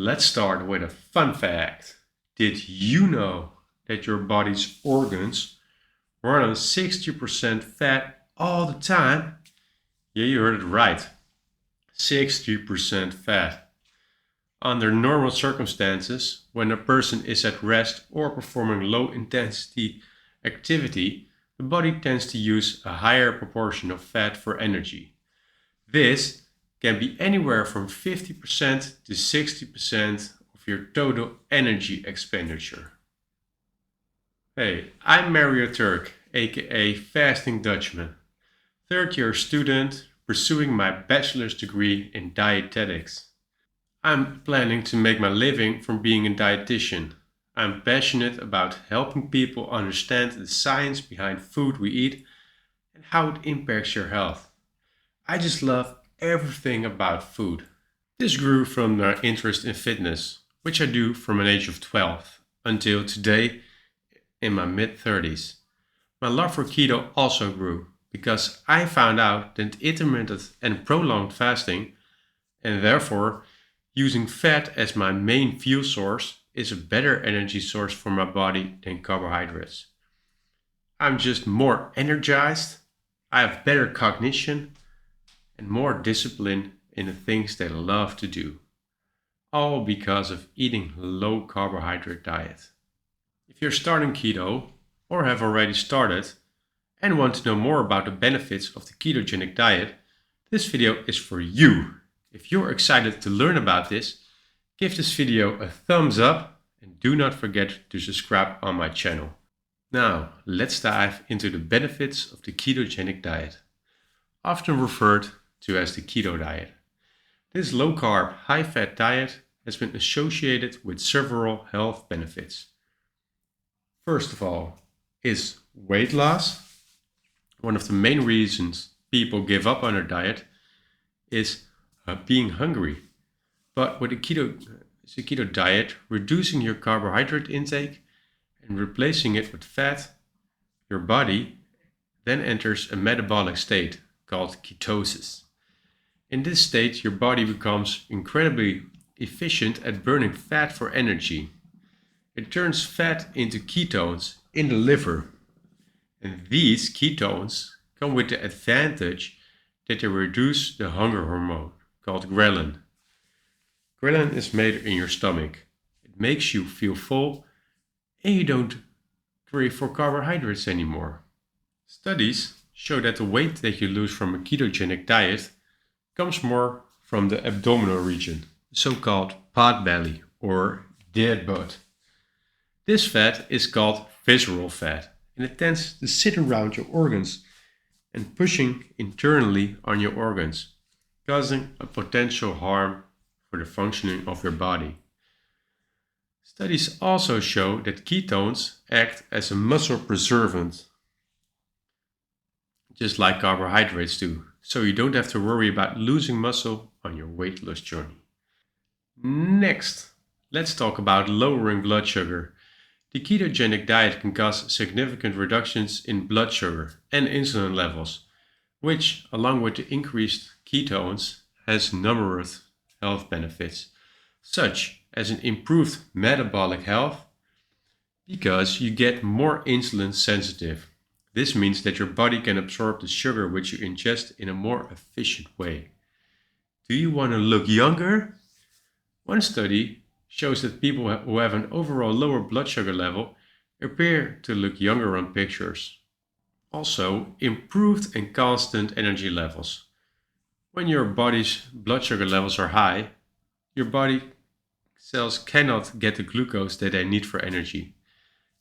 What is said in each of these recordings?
Let's start with a fun fact. Did you know that your body's organs run on 60% fat all the time? Yeah, you heard it right. 60% fat. Under normal circumstances, when a person is at rest or performing low intensity activity, the body tends to use a higher proportion of fat for energy. This can be anywhere from 50% to 60% of your total energy expenditure. Hey, I'm Mario Turk, aka Fasting Dutchman, third-year student pursuing my bachelor's degree in dietetics. I'm planning to make my living from being a dietitian. I'm passionate about helping people understand the science behind food we eat and how it impacts your health. I just love everything about food. This grew from my interest in fitness, which I do from an age of 12 until today in my mid-30s. My love for keto also grew because I found out that intermittent and prolonged fasting, and therefore using fat as my main fuel source, is a better energy source for my body than carbohydrates. I'm just more energized, I have better cognition, and more discipline in the things that I love to do. All because of eating a low carbohydrate diet. If you're starting keto or have already started and want to know more about the benefits of the ketogenic diet, this video is for you. If you're excited to learn about this, give this video a thumbs up and do not forget to subscribe on my channel. Now, let's dive into the benefits of the ketogenic diet, often referred to as the keto diet. This low-carb, high-fat diet has been associated with several health benefits. First of all, is weight loss. One of the main reasons people give up on their diet is being hungry. But with the keto diet, reducing your carbohydrate intake and replacing it with fat, your body then enters a metabolic state called ketosis. In this state, your body becomes incredibly efficient at burning fat for energy. It turns fat into ketones in the liver. And these ketones come with the advantage that they reduce the hunger hormone called ghrelin. Ghrelin is made in your stomach. It makes you feel full and you don't crave for carbohydrates anymore. Studies show that the weight that you lose from a ketogenic diet comes more from the abdominal region, the so-called pot belly or dead butt. This fat is called visceral fat, and it tends to sit around your organs and pushing internally on your organs, causing a potential harm for the functioning of your body. Studies also show that ketones act as a muscle preservant, just like carbohydrates do, so you don't have to worry about losing muscle on your weight loss journey. Next, let's talk about lowering blood sugar. The ketogenic diet can cause significant reductions in blood sugar and insulin levels, which, along with the increased ketones, has numerous health benefits, such as an improved metabolic health, because you get more insulin sensitive. This means that your body can absorb the sugar which you ingest in a more efficient way. Do you want to look younger? One study shows that people who have an overall lower blood sugar level appear to look younger on pictures. Also, improved and constant energy levels. When your body's blood sugar levels are high, your body cells cannot get the glucose that they need for energy.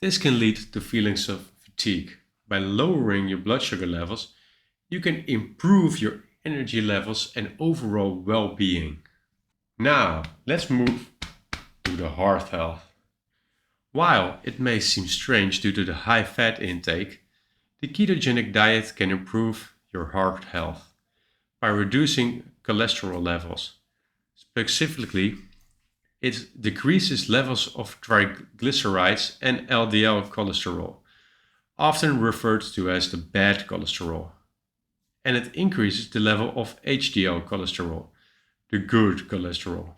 This can lead to feelings of fatigue. By lowering your blood sugar levels, you can improve your energy levels and overall well-being. Now, let's move to the heart health. While it may seem strange due to the high fat intake, the ketogenic diet can improve your heart health by reducing cholesterol levels. Specifically, it decreases levels of triglycerides and LDL cholesterol, often referred to as the bad cholesterol, and it increases the level of HDL cholesterol, the good cholesterol.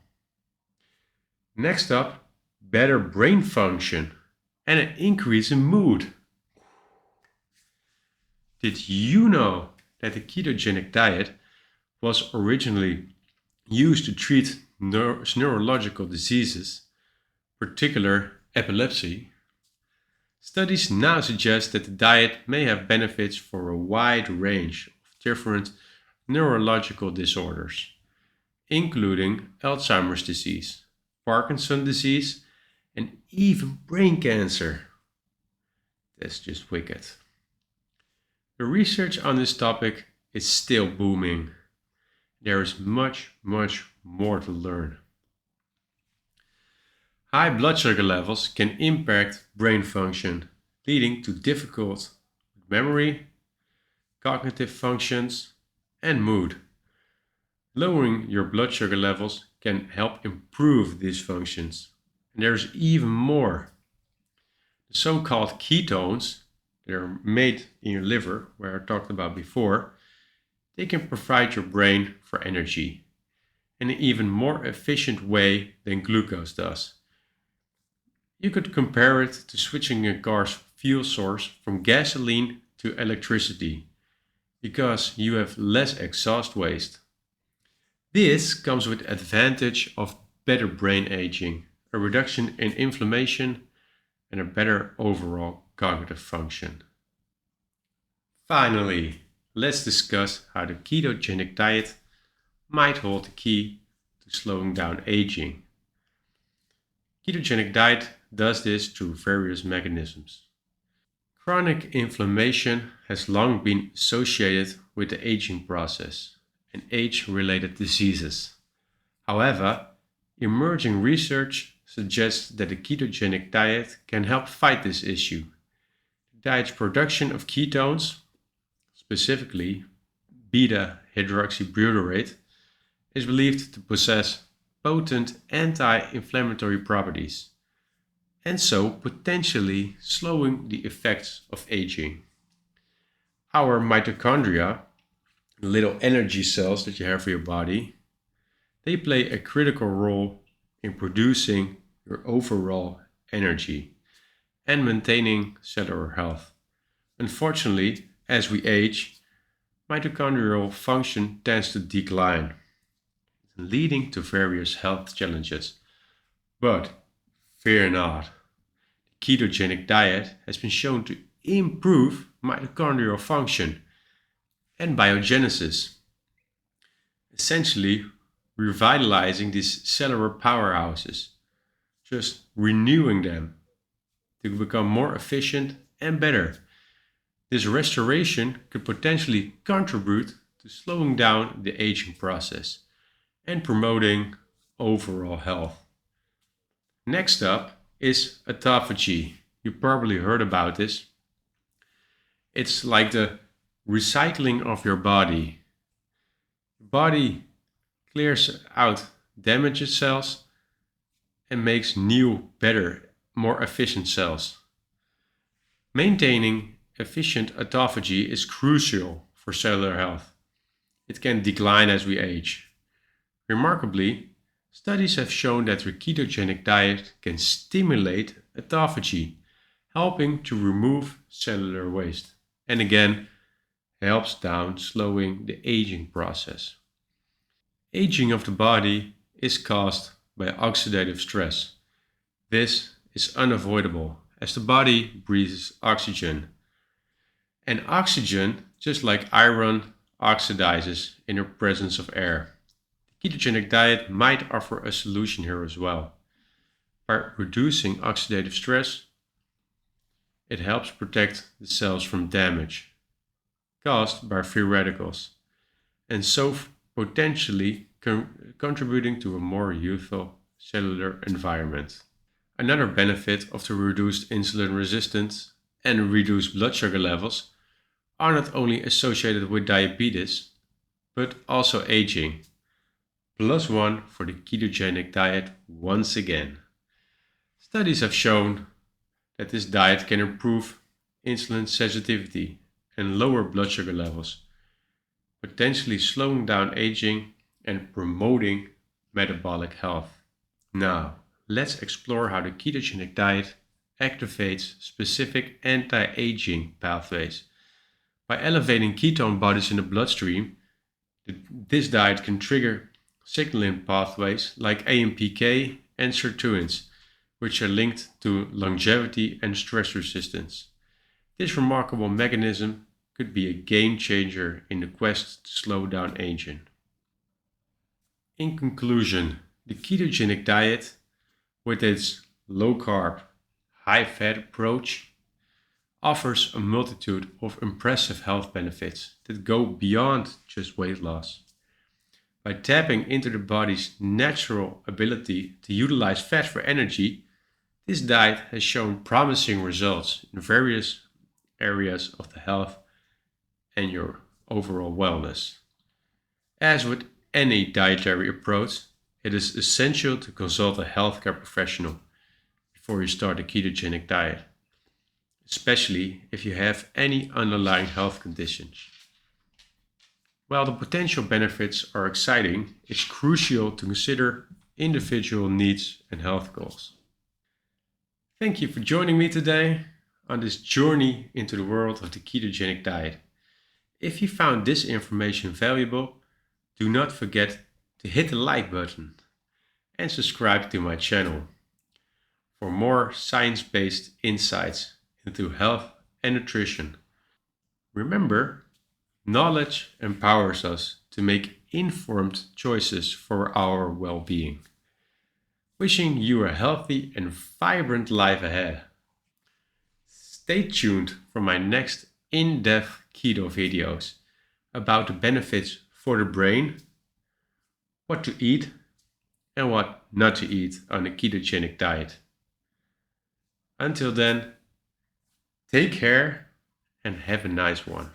Next up, better brain function and an increase in mood. Did you know that the ketogenic diet was originally used to treat neurological diseases, particular epilepsy? Studies now suggest that the diet may have benefits for a wide range of different neurological disorders, including Alzheimer's disease, Parkinson's disease, and even brain cancer. That's just wicked. The research on this topic is still booming. There is much, much more to learn. High blood sugar levels can impact brain function, leading to difficult memory, cognitive functions, and mood. Lowering your blood sugar levels can help improve these functions. And there's even more. The so-called ketones that are made in your liver, where I talked about before, they can provide your brain for energy in an even more efficient way than glucose does. You could compare it to switching a car's fuel source from gasoline to electricity, because you have less exhaust waste. This comes with advantage of better brain aging, a reduction in inflammation, and a better overall cognitive function. Finally, let's discuss how the ketogenic diet might hold the key to slowing down aging. Ketogenic diet does this through various mechanisms. Chronic inflammation has long been associated with the aging process and age-related diseases. However, emerging research suggests that the ketogenic diet can help fight this issue. The diet's production of ketones, specifically beta-hydroxybutyrate, is believed to possess potent anti-inflammatory properties, and so potentially slowing the effects of aging. Our mitochondria, the little energy cells that you have for your body, they play a critical role in producing your overall energy and maintaining cellular health. Unfortunately, as we age, mitochondrial function tends to decline, leading to various health challenges. But fear not, the ketogenic diet has been shown to improve mitochondrial function and biogenesis, essentially revitalizing these cellular powerhouses, just renewing them to become more efficient and better. This restoration could potentially contribute to slowing down the aging process and promoting overall health. Next up is autophagy. You probably heard about this. It's like the recycling of your body. The body clears out damaged cells and makes new, better, more efficient cells. Maintaining efficient autophagy is crucial for cellular health. It can decline as we age. Remarkably, studies have shown that the ketogenic diet can stimulate autophagy, helping to remove cellular waste, and again, helps down slowing the aging process. Aging of the body is caused by oxidative stress. This is unavoidable as the body breathes oxygen. And oxygen, just like iron, oxidizes in the presence of air. The ketogenic diet might offer a solution here as well. By reducing oxidative stress, it helps protect the cells from damage caused by free radicals, and so potentially contributing to a more youthful cellular environment. Another benefit of the reduced insulin resistance and reduced blood sugar levels are not only associated with diabetes, but also aging. +1 for the ketogenic diet once again. Studies have shown that this diet can improve insulin sensitivity and lower blood sugar levels, potentially slowing down aging and promoting metabolic health. Now, let's explore how the ketogenic diet activates specific anti-aging pathways. By elevating ketone bodies in the bloodstream, this diet can trigger signaling pathways like AMPK and sirtuins, which are linked to longevity and stress resistance. This remarkable mechanism could be a game changer in the quest to slow down aging. In conclusion, the ketogenic diet, with its low carb, high fat approach, offers a multitude of impressive health benefits that go beyond just weight loss. By tapping into the body's natural ability to utilize fat for energy, this diet has shown promising results in various areas of the health and your overall wellness. As with any dietary approach, it is essential to consult a healthcare professional before you start a ketogenic diet, especially if you have any underlying health conditions. While the potential benefits are exciting, it's crucial to consider individual needs and health goals. Thank you for joining me today on this journey into the world of the ketogenic diet. If you found this information valuable, do not forget to hit the like button and subscribe to my channel for more science-based insights into health and nutrition. Remember, knowledge empowers us to make informed choices for our well-being. Wishing you a healthy and vibrant life ahead. Stay tuned for my next in-depth keto videos about the benefits for the brain, what to eat and what not to eat on a ketogenic diet. Until then, take care and have a nice one.